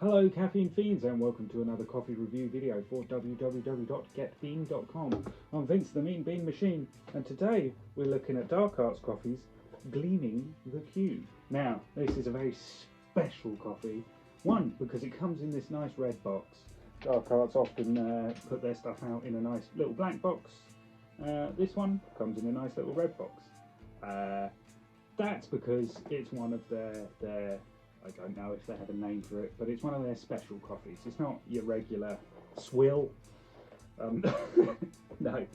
Hello Caffeine Fiends and welcome to another coffee review video for www.getbean.com. I'm Vince the Mean Bean Machine and today we're looking at Dark Arts Coffee's Gleaming the Cube. Now this is a very special coffee, one because it comes in this nice red box. Dark Arts often put their stuff out in a nice little black box. This one comes in a nice little red box. That's because it's one of their I don't know if they have a name for it, but it's one of their special coffees. It's not your regular swill. No,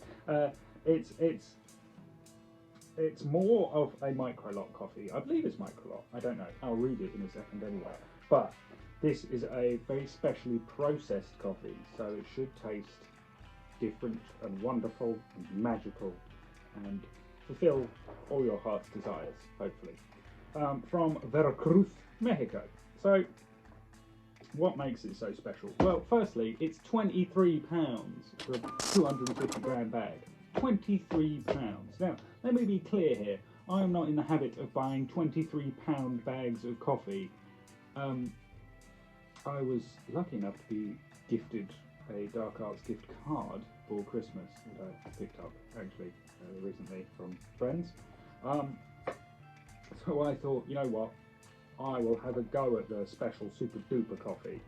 it's more of a micro lot coffee. I believe it's micro lot. I don't know. I'll read it in a second anyway. But this is a very specially processed coffee, so it should taste different and wonderful and magical and fulfill all your heart's desires, hopefully. From Veracruz, Mexico. So, what makes it so special? Well, firstly, it's £23 for a 250 gram bag. £23. Now, let me be clear here. I am not in the habit of buying £23 bags of coffee. I was lucky enough to be gifted a Dark Arts gift card for Christmas that I picked up actually recently from friends. So I thought, you know what, I will have a go at the special super duper coffee.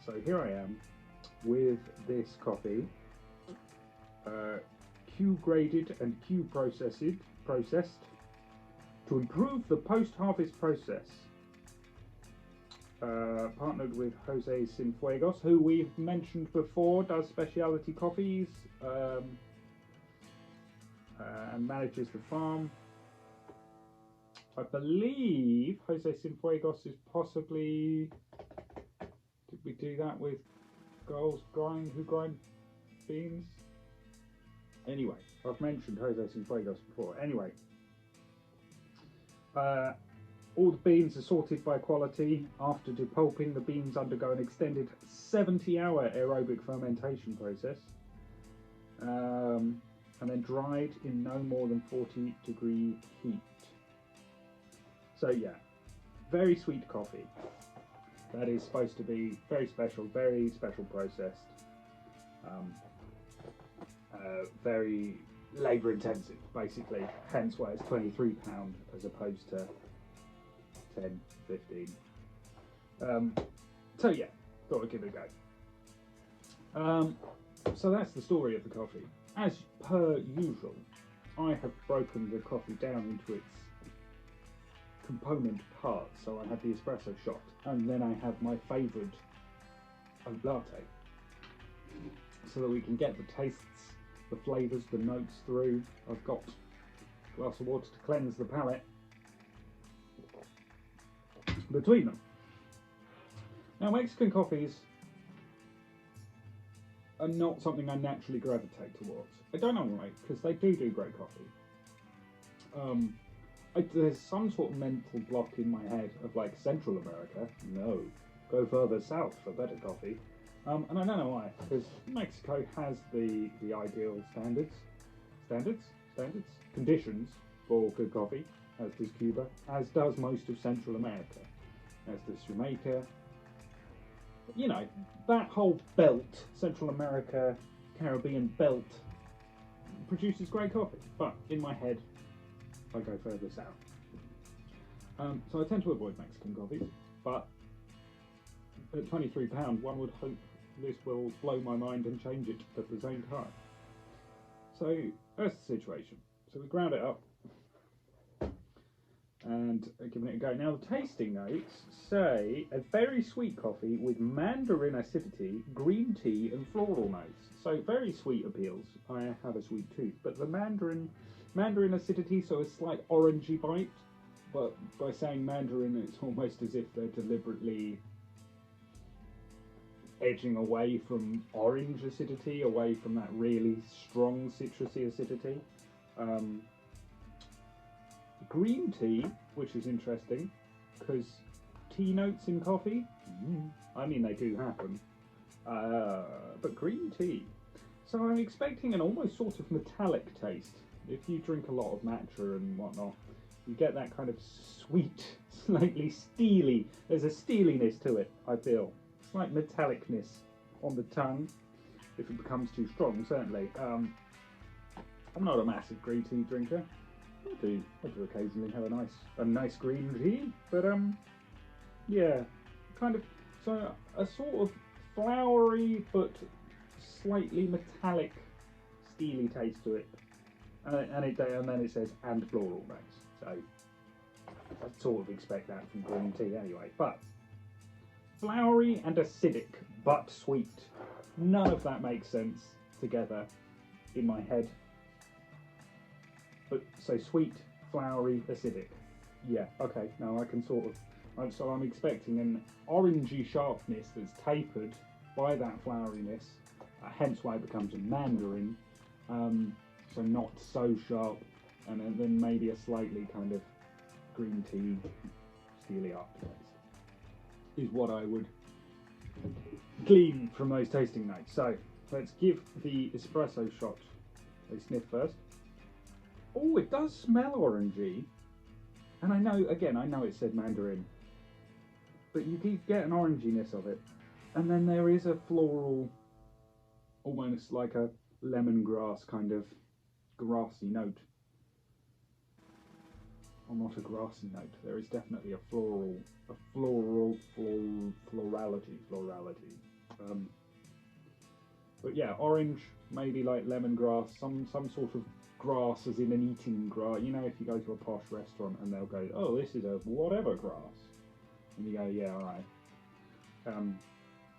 So here I am with this coffee, Q graded and Q processed to improve the post-harvest process. Partnered with Jose Cienfuegos, who we've mentioned before, does specialty coffees and manages the farm. I believe Jose Cienfuegos is possibly, did we do that with girls who grind beans? Anyway, I've mentioned Jose Cienfuegos before. Anyway, all the beans are sorted by quality. After depulping, the beans undergo an extended 70-hour aerobic fermentation process, and then dried in no more than 40-degree heat. So yeah, very sweet coffee. That is supposed to be very special processed, very labour intensive, basically. Hence why it's £23 as opposed to 10, 15. So yeah, thought I'd give it a go. So that's the story of the coffee. As per usual, I have broken the coffee down into its component parts. So I have the espresso shot, and then I have my favoured oat latte, so that we can get the tastes, the flavours, the notes through. I've got a glass of water to cleanse the palate between them. Now, Mexican coffees are not something I naturally gravitate towards. I don't know why, because they do great coffee. There's some sort of mental block in my head of like Central America. No, go further south for better coffee. And I don't know why, because Mexico has the ideal conditions for good coffee, as does Cuba, as does most of Central America, as does Jamaica. You know, that whole belt, Central America, Caribbean belt, produces great coffee. But in my head, I go further south. So I tend to avoid Mexican coffees, but at £23, one would hope this will blow my mind and change it at the same time. So that's the situation. So we ground it up and giving it a go. Now the tasting notes say a very sweet coffee with mandarin acidity, green tea and floral notes. So very sweet appeals. I have a sweet tooth, but the mandarin acidity, so a slight orangey bite. But by saying mandarin, it's almost as if they're deliberately edging away from orange acidity, away from that really strong citrusy acidity. Green tea, which is interesting, because tea notes in coffee, I mean they do happen, but green tea. So I'm expecting an almost sort of metallic taste. If you drink a lot of matcha and whatnot, You get that kind of sweet, slightly steely. There's a steeliness to it, I feel. Slight metallicness on the tongue. If it becomes too strong, certainly. I'm not a massive green tea drinker. I do occasionally have a nice green tea, but yeah, kind of. So a sort of flowery but slightly metallic, steely taste to it, and then it says and floral notes. So I sort of expect that from green tea anyway. But flowery and acidic, but sweet. None of that makes sense together in my head. But so sweet, flowery, acidic. Yeah, okay. Now I can sort of. So I'm expecting an orangey sharpness that's tapered by that floweriness. Hence why it becomes a mandarin. So not so sharp, and then maybe a slightly kind of green tea, steely aftertaste is what I would glean from those tasting notes. So let's give the espresso shot a sniff first. Oh, it does smell orangey, and I know it said mandarin, but you get an oranginess of it, and then there is a floral, almost like a lemongrass kind of grassy note. Or not a grassy note. There is definitely a florality. But yeah, orange, maybe like lemongrass, some sort of grass, as in an eating grass. You know, if you go to a posh restaurant and they'll go, "Oh, this is a whatever grass," and you go, "Yeah, all right,"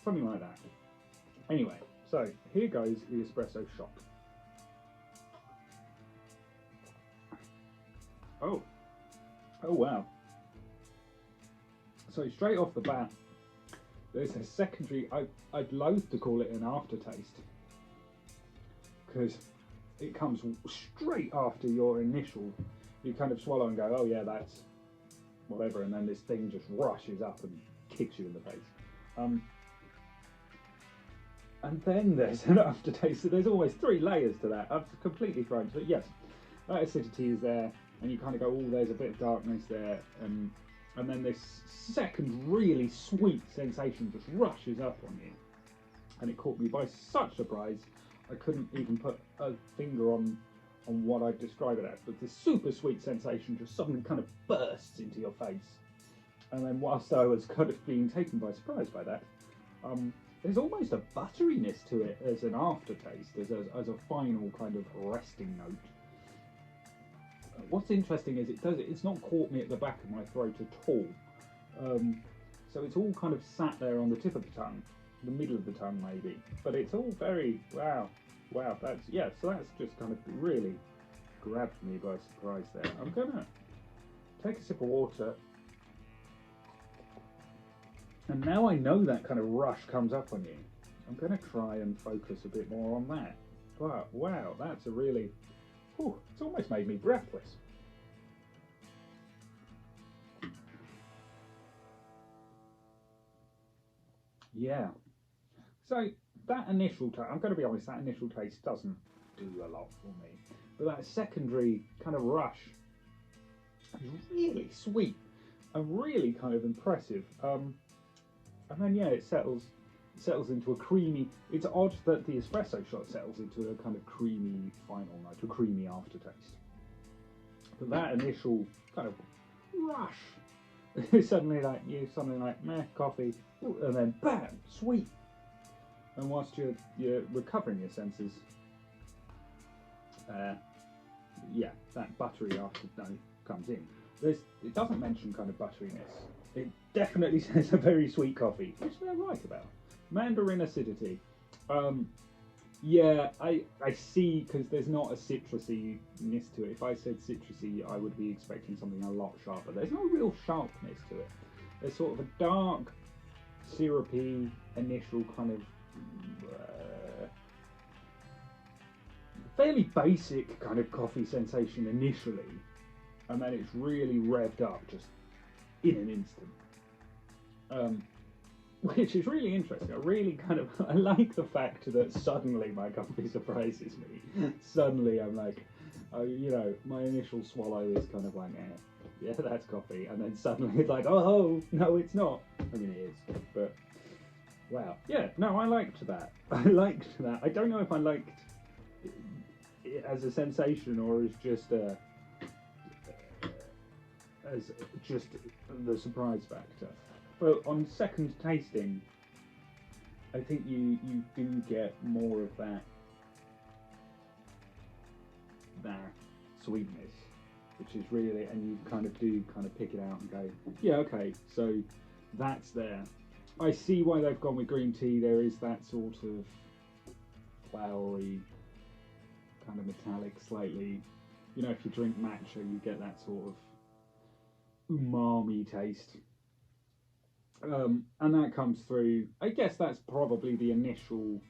something like that. Anyway, so here goes the espresso shot. Oh wow. So straight off the bat, there's a secondary, I'd loathe to call it an aftertaste, because it comes straight after your initial, you kind of swallow and go, oh yeah, that's whatever, and then this thing just rushes up and kicks you in the face. And then there's an aftertaste, so there's always 3 layers to that. I've completely thrown, but yes, that acidity is there, and you kind of go, oh, there's a bit of darkness there, and then this second really sweet sensation just rushes up on you, and it caught me by such surprise. I couldn't even put a finger on what I'd describe it as, but this super sweet sensation just suddenly kind of bursts into your face, and then whilst I was kind of being taken by surprise by that, there's almost a butteriness to it as an aftertaste, as a final kind of resting note. What's interesting is it's not caught me at the back of my throat at all. So it's all kind of sat there on the tip of the tongue, the middle of the tongue maybe. But it's all very, wow, so that's just kind of really grabbed me by surprise there. I'm gonna take a sip of water. And now I know that kind of rush comes up on you. I'm gonna try and focus a bit more on that. But wow, that's a really, it's almost made me breathless. Yeah. So that initial taste, I'm going to be honest, that initial taste doesn't do a lot for me. But that secondary kind of rush is really sweet and really kind of impressive. And then yeah, it settles into a creamy. It's odd that the espresso shot settles into a kind of creamy final note, a creamy aftertaste. But that initial kind of rush is suddenly like meh, coffee, and then bam, sweet. And whilst you're recovering your senses, yeah, that buttery afternote comes in. It doesn't mention kind of butteriness. It definitely says a very sweet coffee, which they're right about. Mandarin acidity. Yeah, I see, because there's not a citrusiness to it. If I said citrusy, I would be expecting something a lot sharper. There's no real sharpness to it. There's sort of a dark, syrupy, initial kind of fairly basic kind of coffee sensation initially, and then it's really revved up just in an instant. Which is really interesting. I like the fact that suddenly my coffee surprises me. Suddenly I'm like, my initial swallow is kind of like, yeah, that's coffee. And then suddenly it's like, oh, no, it's not. I mean, it is, but wow. Yeah, no, I liked that. I liked that. I don't know if I liked it as a sensation or as just the surprise factor. But on second tasting, I think you do get more of that sweetness, which is really, and you kind of pick it out and go, yeah, okay, so that's there. I see why they've gone with green tea. There is that sort of flowery, kind of metallic, slightly, you know, if you drink matcha, you get that sort of umami taste. And that comes through. I guess that's probably the initial.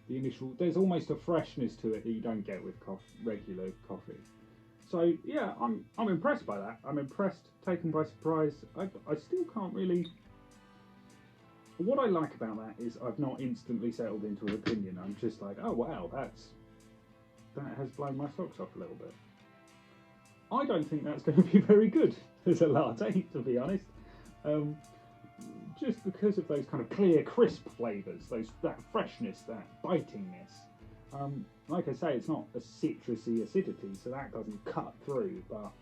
There's almost a freshness to it that you don't get with regular coffee. So yeah, I'm impressed by that. I'm impressed, taken by surprise. I still can't really. What I like about that is I've not instantly settled into an opinion. I'm just like, oh wow, that has blown my socks off a little bit. I don't think that's going to be very good as a latte, to be honest. Just because of those kind of clear, crisp flavours, that freshness, that bitingness. Like I say, it's not a citrusy acidity, so that doesn't cut through, but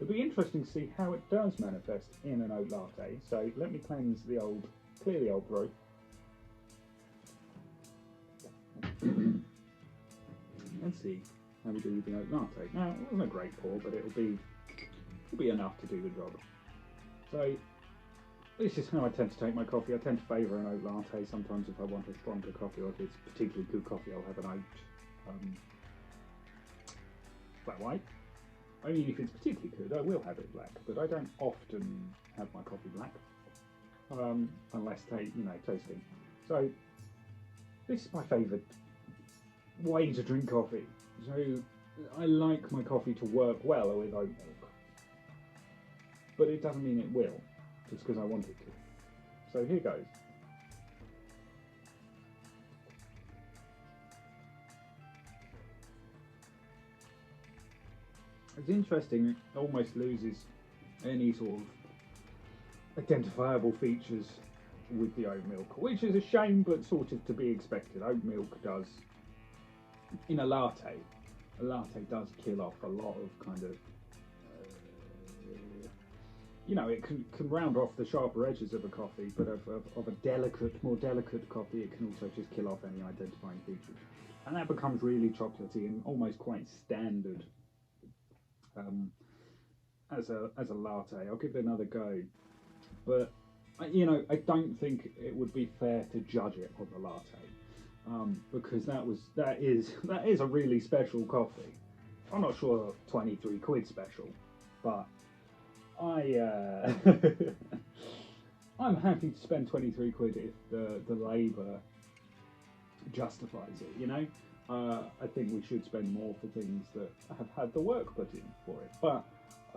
it'll be interesting to see how it does manifest in an oat latte. So let me clear the old throat. Let's see how we do with the oat latte. Now, it wasn't a great pour, but it'll be enough to do the job. So this is how I tend to take my coffee. I tend to favour an oat latte. Sometimes if I want a stronger coffee, or if it's particularly good coffee, I'll have an oat flat white. I mean, if it's particularly good, I will have it black, but I don't often have my coffee black, unless toasting. So this is my favourite way to drink coffee. So I like my coffee to work well with oat milk, but it doesn't mean it will, just because I want it to. So here goes. It's interesting, it almost loses any sort of identifiable features with the oat milk, which is a shame, but sort of to be expected. Oat milk does, in a latte does kill off a lot of kind of, it can round off the sharper edges of a coffee, but of a more delicate coffee, it can also just kill off any identifying features. And that becomes really chocolatey and almost quite standard as a latte. I'll give it another go, but I don't think it would be fair to judge it on the latte, because that is a really special coffee. I'm not sure 23 quid special, but I'm happy to spend 23 quid if the labour justifies it, I think we should spend more for things that have had the work put in for it. But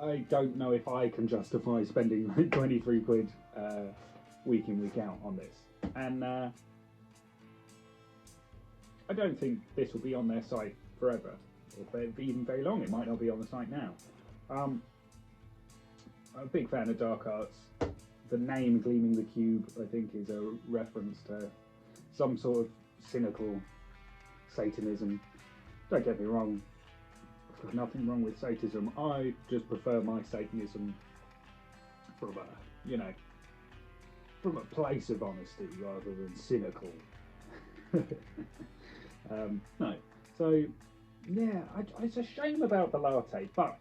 I don't know if I can justify spending like 23 quid week in, week out on this. And I don't think this will be on their site forever, or even very long. It might not be on the site now. I'm a big fan of dark arts. The name Gleaming the Cube, I think, is a reference to some sort of cynical Satanism. Don't get me wrong, I've got nothing wrong with Satanism. I just prefer my Satanism from from a place of honesty rather than cynical. No, so yeah, it's a shame about the latte, but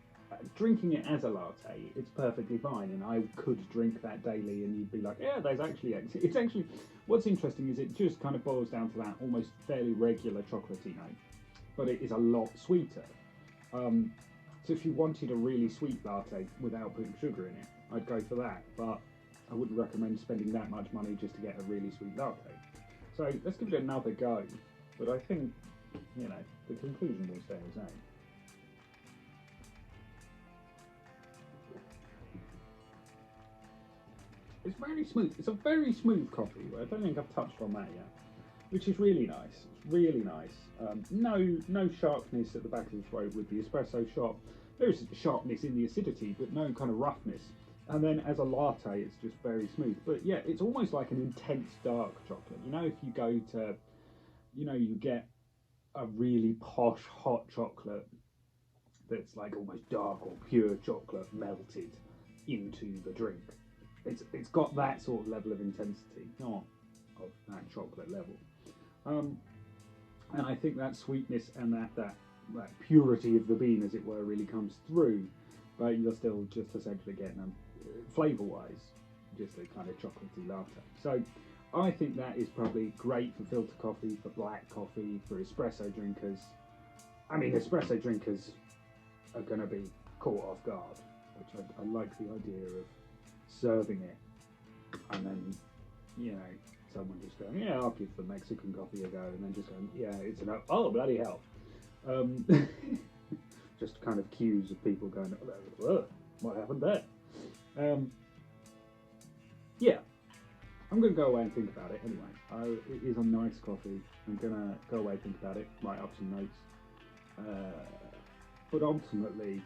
drinking it as a latte, it's perfectly fine, and I could drink that daily, and you'd be like, yeah, it's actually, what's interesting is it just kind of boils down to that almost fairly regular chocolatey note, but it is a lot sweeter. So if you wanted a really sweet latte without putting sugar in it, I'd go for that, but I wouldn't recommend spending that much money just to get a really sweet latte. So let's give it another go, but I think, the conclusion will stay the same. It's very smooth. It's a very smooth coffee. I don't think I've touched on that yet, which is really nice. It's really nice. No sharpness at the back of the throat with the espresso shot, There's sharpness in the acidity, but no kind of roughness. And then as a latte, it's just very smooth. But yeah, it's almost like an intense dark chocolate. You know, if you go to, you know, you get a really posh hot chocolate that's like almost dark or pure chocolate melted into the drink. It's got that sort of level of intensity, not of that chocolate level. And I think that sweetness and that purity of the bean, as it were, really comes through. But you're still just essentially getting them flavour-wise, just a kind of chocolatey latte. So I think that is probably great for filter coffee, for black coffee, for espresso drinkers. I mean, espresso drinkers are going to be caught off guard, which I like the idea of serving it and then, you know, someone just going, yeah, I'll give the Mexican coffee a go, and then just going, yeah, it's enough. Oh, bloody hell. Just kind of cues of people going, oh, what happened there? Yeah, I'm going to go away and think about it anyway. It is a nice coffee. I'm going to go away and think about it, write up some notes. But ultimately,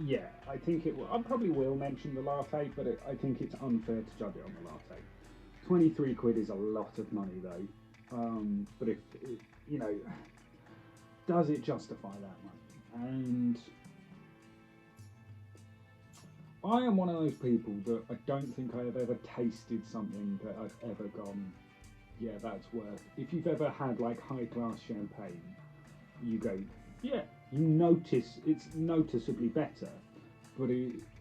yeah, I think I probably will mention the latte, but I think it's unfair to judge it on the latte. 23 quid is a lot of money though. But if, you know, does it justify that money? And I am one of those people that I don't think I have ever tasted something that I've ever gone, yeah, that's worth. If you've ever had like high class champagne, you go, yeah, you notice it's noticeably better, but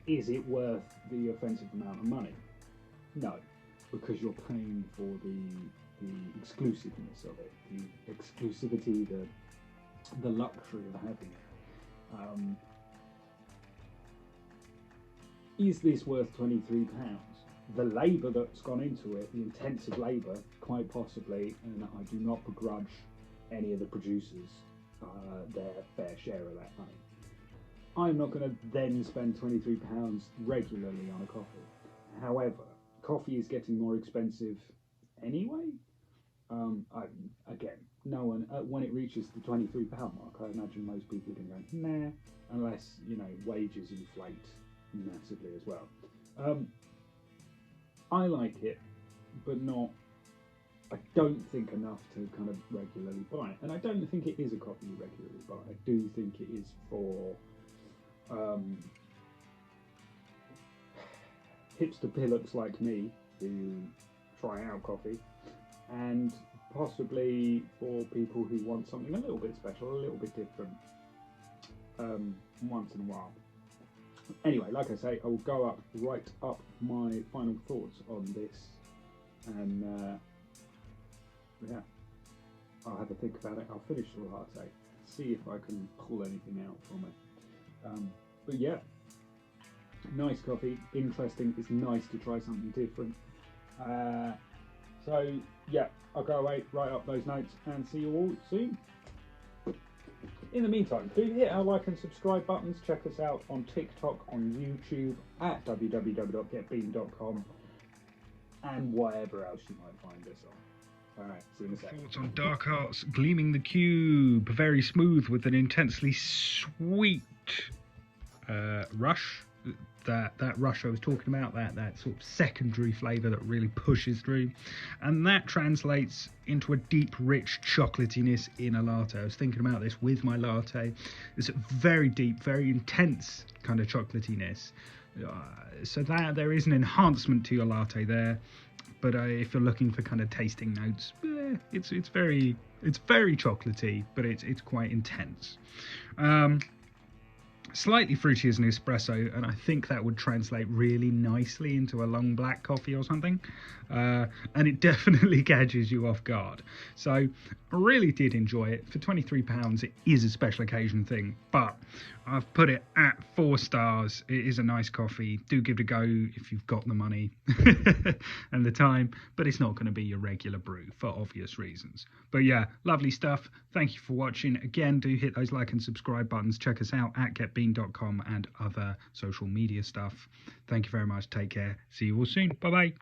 is it worth the offensive amount of money? No, because you're paying for the exclusiveness of it, the exclusivity, the luxury of having it. Is this worth £23? The labour that's gone into it, the intensive labour, quite possibly, and I do not begrudge any of the producers their fair share of that money. I'm not going to then spend £23 regularly on a coffee. However, coffee is getting more expensive anyway. Again, no one when it reaches the £23 mark, I imagine most people are going to go nah, unless, you know, wages inflate massively as well. I like it, but not. I don't think enough to kind of regularly buy it, and I don't think it is a coffee you regularly buy. I do think it is for hipster pillocks like me who try out coffee, and possibly for people who want something a little bit special, a little bit different, once in a while. Anyway, like I say, I will go write up my final thoughts on this, and yeah, I'll have a think about it. I'll finish the latte, see if I can pull anything out from it. But yeah, nice coffee, interesting. It's nice to try something different. So yeah, I'll go away, write up those notes, and see you all soon. In the meantime, do hit our like and subscribe buttons. Check us out on TikTok, on YouTube, at www.getbean.com, and whatever else you might find us on. Alright, see you in a second. Thoughts on Dark Arts Gleaming the Cube. Very smooth with an intensely sweet rush. That rush I was talking about, that sort of secondary flavour that really pushes through, and that translates into a deep, rich chocolatiness in a latte. I was thinking about this with my latte. It's a very deep, very intense kind of chocolatiness. So that there is an enhancement to your latte there. But if you're looking for kind of tasting notes, it's very chocolatey, but it's quite intense. Slightly fruity as an espresso, and I think that would translate really nicely into a long black coffee or something. And it definitely catches you off guard. So I really did enjoy it. For £23, it is a special occasion thing, but I've put it at 4 stars. It is a nice coffee. Do give it a go if you've got the money and the time, but it's not going to be your regular brew for obvious reasons. But yeah, lovely stuff. Thank you for watching. Again, do hit those like and subscribe buttons. Check us out at getbean.com and other social media stuff. Thank you very much. Take care. See you all soon. Bye bye.